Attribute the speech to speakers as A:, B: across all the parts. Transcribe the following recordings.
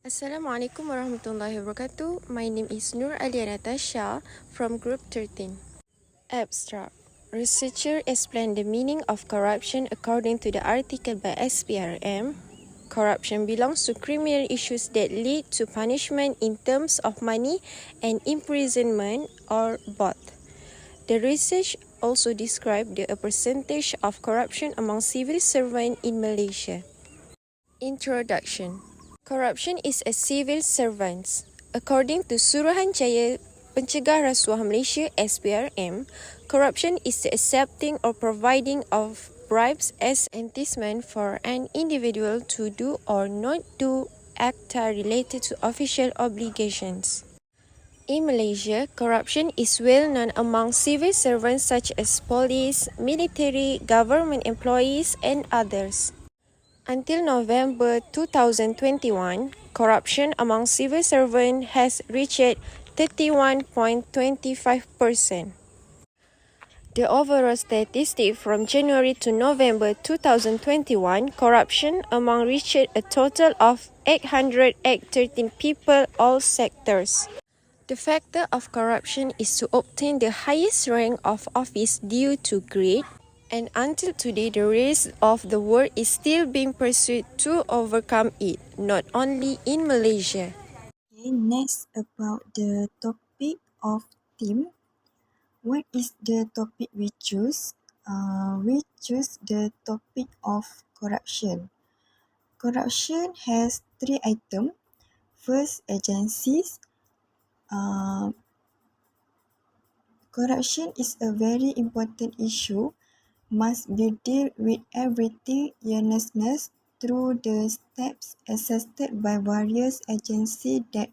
A: Assalamualaikum warahmatullahi wabarakatuh. My name is Nur Alia Natasha from Group 13. Abstract. Researcher explain the meaning of corruption according to the article by SPRM. Corruption belongs to criminal issues that lead to punishment in terms of money and imprisonment or both. The research also described the percentage of corruption among civil servants in Malaysia. Introduction. Corruption is a civil servant. According to Suruhanjaya Pencegah Rasuah Malaysia SPRM, corruption is the accepting or providing of bribes as enticement for an individual to do or not do acts related to official obligations. In Malaysia, corruption is well known among civil servants such as police, military, government employees, and others. Until November 2021, corruption among civil servants has reached 31.25%. The overall statistic from January to November 2021, corruption among reached a total of 813 people, all sectors. The factor of corruption is to obtain the highest rank of office due to greed, and until today the rest of the world is still being pursued to overcome it, not only in Malaysia.
B: Okay, next about the topic of theme. What is the topic we choose? We choose the topic of corruption. Corruption has three items. First, agencies. Corruption is a very important issue. Must be dealt with everything earnestness through the steps assessed by various agencies that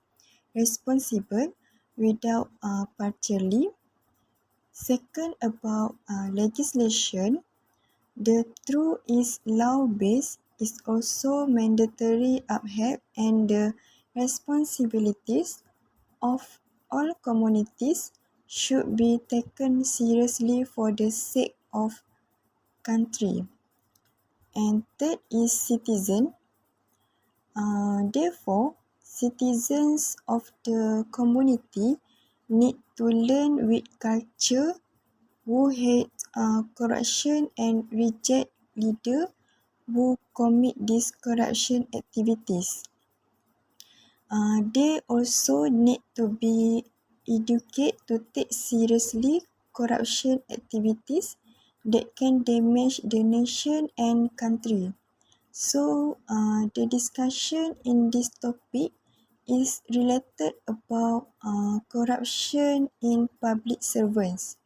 B: responsible without partially. Second, about legislation, the truth is law-based is also mandatory upheld and the responsibilities of all communities should be taken seriously for the sake of country. And third is citizen. Therefore, citizens of the community need to learn with culture who hate corruption and reject leaders who commit these corruption activities. They also need to be educated to take seriously corruption activities that can damage the nation and country. So, the discussion in this topic is related about corruption in public servants.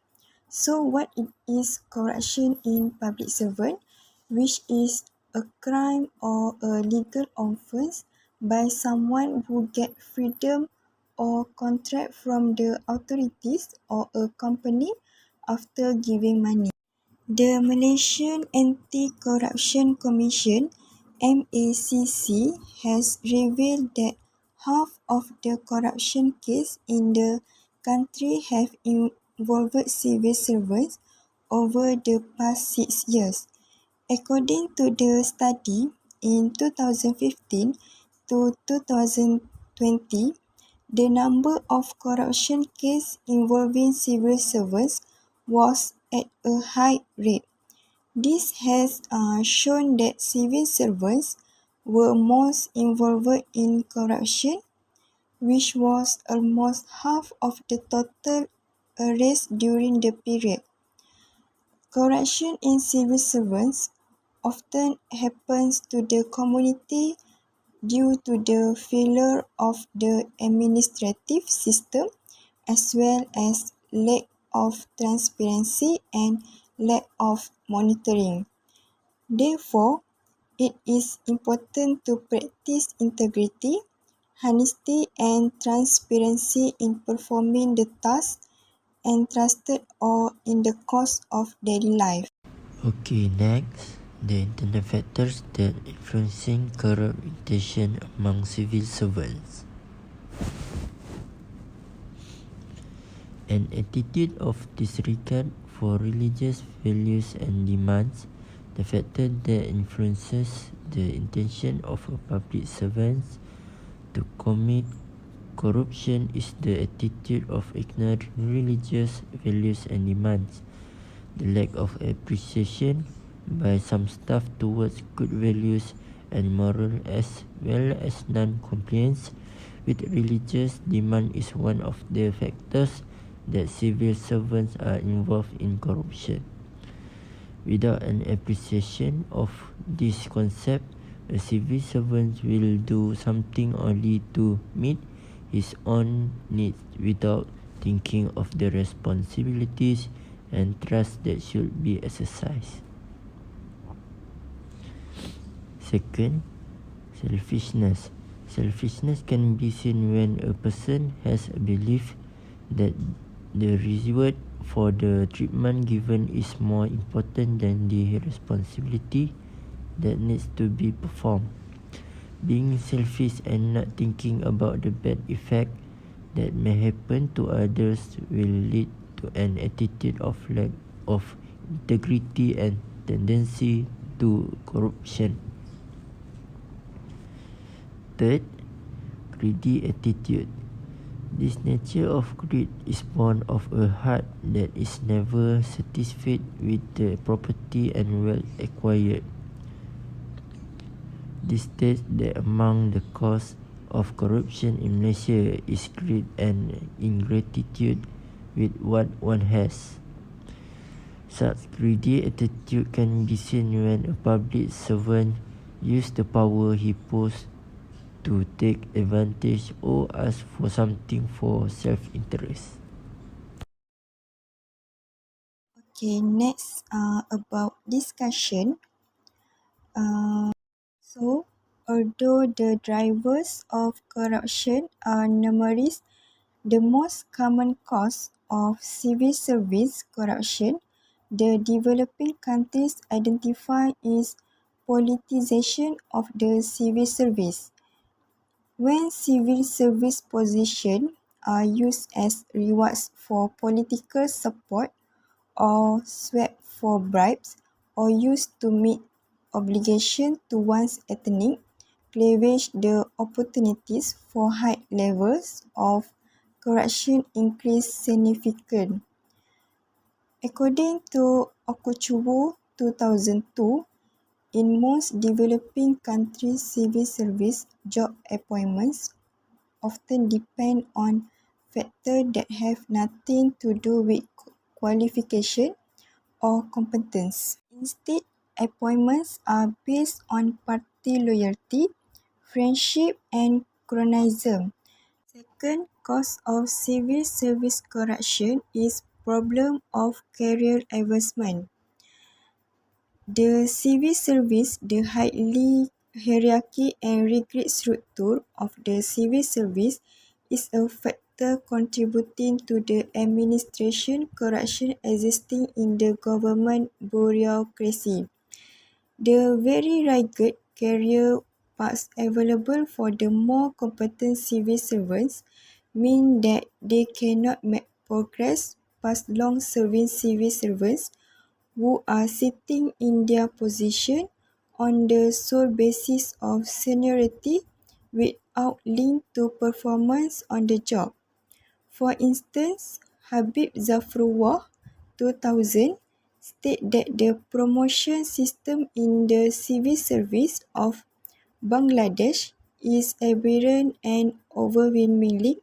B: So, what it is corruption in public servant, which is a crime or a legal offence by someone who get freedom or contract from the authorities or a company after giving money. The Malaysian Anti-Corruption Commission (MACC) has revealed that half of the corruption cases in the country have involved civil servants over the past 6 years. According to the study, in 2015 to 2020, the number of corruption cases involving civil servants was at a high rate. This has shown that civil servants were most involved in corruption, which was almost half of the total arrests during the period. Corruption in civil servants often happens to the community due to the failure of the administrative system as well as lack of transparency and lack of monitoring. Therefore, it is important to practice integrity, honesty and transparency in performing the tasks entrusted or in the course of daily life.
C: Okay, next, the internal factors that influencing corruption among civil servants. An attitude of disregard for religious values and demands, the factor that influences the intention of a public servant to commit corruption is the attitude of ignoring religious values and demands, the lack of appreciation by some staff towards good values and moral, as well as non-compliance with religious demand is one of the factors that civil servants are involved in corruption. Without an appreciation of this concept, a civil servant will do something only to meet his own needs without thinking of the responsibilities and trust that should be exercised. Second, selfishness. Selfishness can be seen when a person has a belief that the reward for the treatment given is more important than the responsibility that needs to be performed. Being selfish and not thinking about the bad effect that may happen to others will lead to an attitude of lack of integrity and tendency to corruption. Third, greedy attitude. This nature of greed is born of a heart that is never satisfied with the property and wealth acquired. This states that among the cause of corruption in Malaysia is greed and ingratitude with what one has. Such greedy attitude can be seen when a public servant uses the power he possesses to take advantage or ask for something for self-interest.
B: Okay, next about discussion. So, although the drivers of corruption are numerous, the most common cause of civil service corruption the developing countries identify is politicization of the civil service. When civil service positions are used as rewards for political support or swept for bribes or used to meet obligations to one's ethnic cleavage, the opportunities for high levels of corruption increase significantly. According to Okuchubu 2002, in most developing countries, civil service job appointments often depend on factors that have nothing to do with qualification or competence. Instead, appointments are based on party loyalty, friendship, and cronyism. Second cause of civil service corruption is problem of career advancement. The civil service, the highly hierarchy and rigid structure of the civil service is a factor contributing to the administration corruption existing in the government bureaucracy. The very rigid career paths available for the more competent civil servants mean that they cannot make progress past long-serving civil servants who are sitting in their position on the sole basis of seniority without link to performance on the job. For instance, Habib Zafrullah 2000 state that the promotion system in the civil service of Bangladesh is aberrant and overwhelmingly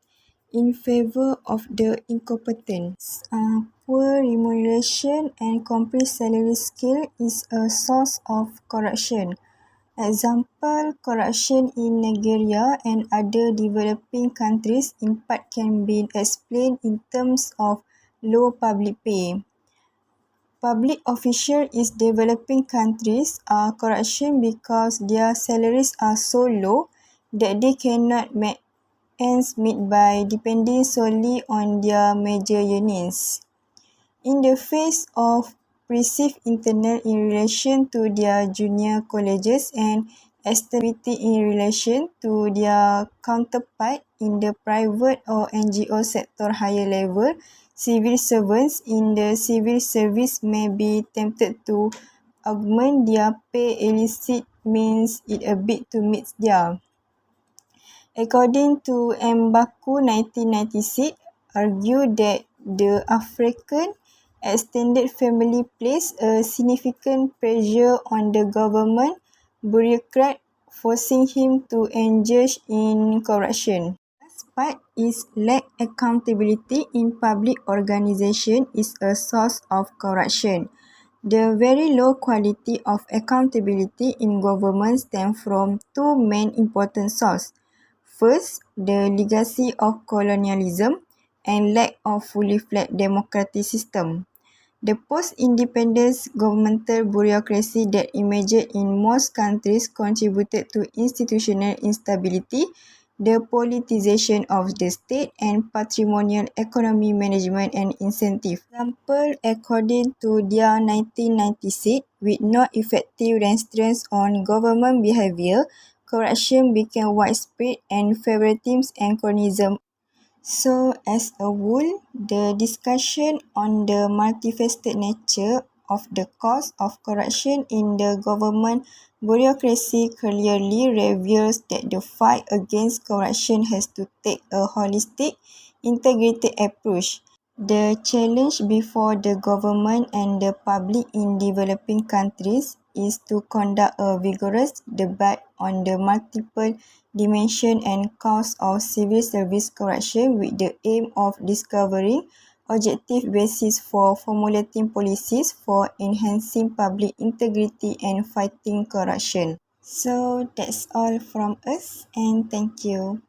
B: in favour of the incompetent. Poor remuneration and compressed salary scale is a source of corruption. Example, corruption in Nigeria and other developing countries in part can be explained in terms of low public pay. Public officials in developing countries are corruption because their salaries are so low that they cannot make ends meet by depending solely on their major unions. In the face of perceived internal in relation to their junior colleges and instability in relation to their counterpart in the private or NGO sector higher level, civil servants in the civil service may be tempted to augment their pay illicit means it a bit to meet their According to Mbaku 1996, argued that the African extended family placed a significant pressure on the government bureaucrat, forcing him to engage in corruption. Last part is lack accountability in public organisation is a source of corruption. The very low quality of accountability in government stems from two main important sources. First, the legacy of colonialism and lack of fully fledged democratic system. The post-independence governmental bureaucracy that emerged in most countries contributed to institutional instability, the politicization of the state, and patrimonial economy management and incentive. Example, according to Dia 1996, with no effective restraints on government behavior, corruption became widespread and favoritism and cronyism. So, as a whole, the discussion on the multifaceted nature of the cause of corruption in the government bureaucracy clearly reveals that the fight against corruption has to take a holistic, integrated approach. The challenge before the government and the public in developing countries is to conduct a vigorous debate on the multiple dimension and cause of civil service corruption with the aim of discovering objective basis for formulating policies for enhancing public integrity and fighting corruption. So that's all from us, and thank you.